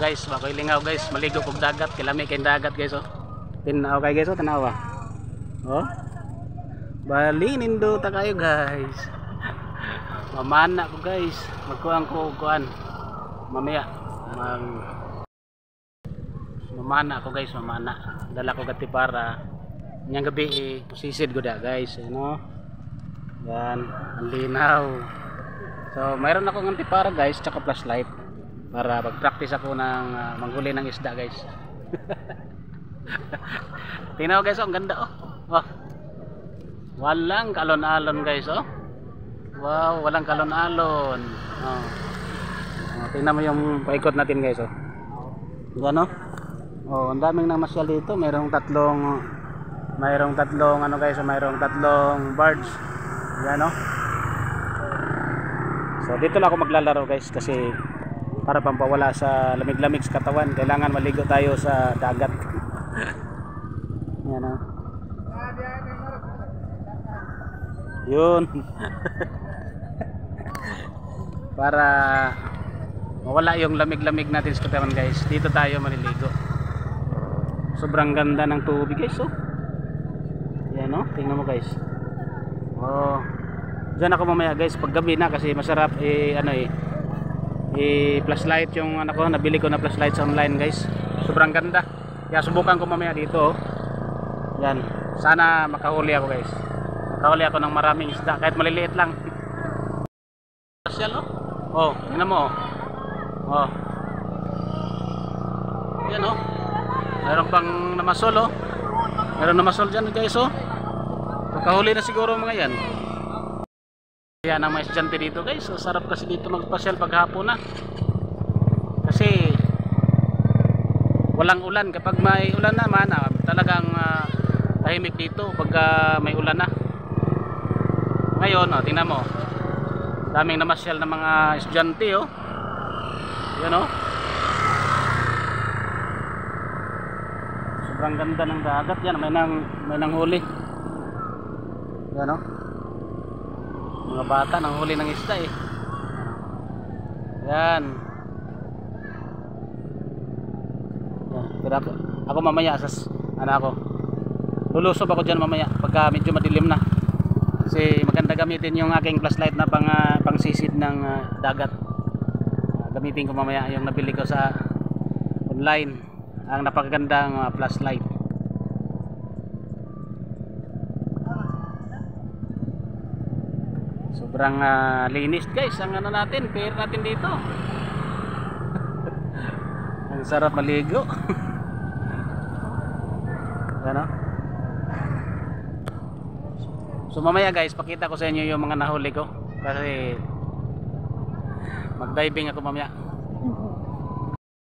guys, makoy lingaw guys, maligo kog dagat, kilami kay dagat guys oh. Tinaw kay guys oh, tanawa. Oh. Bali nindo ta kayo guys. Mamana ko guys, magkuang ko kuan. Mamaya mamana ako guys, mamana. Dala ko gati para nyang gabi sisid ko da guys, ano. Yan, ang linaw. So, mayroon ako ng para guys, tsaka flashlight para mag-practice ako ng manghuli ng isda guys. Tingnan mo guys, oh, ang ganda oh. Oh. Walang kalon-alon guys oh. Wow, walang kalon-alon. Oh. Oh, tingnan mo yung paikot natin guys oh. Gano? Oh, ang daming namasyal dito. Mayroong tatlong ano guys, mayroong tatlong birds. Yan oh. So dito lang ako maglalaro guys kasi para pampawala sa lamig-lamig sa katawan, kailangan maligo tayo sa dagat. Yan oh. Yun. Para mawala yung lamig-lamig natin sa katawan guys, dito tayo maliligo. Sobrang ganda ng tubig guys oh. Yan oh, tingnan mo guys. Oh. Diyan ako mamaya guys pag gabi na kasi masarap flashlight yung ano ko, nabili ko na flashlight sa online guys. Sobrang ganda. Kaya subukan ko mamaya dito oh. Yan. Sana makahuli ako guys. Makahuli ako ng maraming isda kahit maliliit lang. Special oh. Oh, tingnan mo oh. Oh. Yan oh. Mayroon pang namasol oh. Mayroon namasol dyan guys oh. Makahuli na siguro mga yan. Yan ang mga estudyante dito guys. So, sarap kasi dito magpasyal paghapon na. Kasi walang ulan. Kapag may ulan naman talagang tahimik dito pag may ulan na. Ngayon oh, tingnan mo. Daming namasyal na mga estudyante oh. Yan oh. Sobrang ganda ng dagat yan. May nang huli. Yan oh. Mga bata nang huli ng isda eh. Yan. Pero ako mamaya lulusob ako dyan mamaya pagka medyo madilim na. Kasi maganda gamitin yung aking flashlight na pang sisid ng dagat. Gamitin ko mamaya yung nabili ko sa online, ang napakagandang flashlight. Sobrang linis guys ang ano natin, pier natin dito. Ang sarap maligo. Ano? So mamaya guys, pakita ko sa inyo yung mga nahuli ko kasi mag-diving ako mamaya.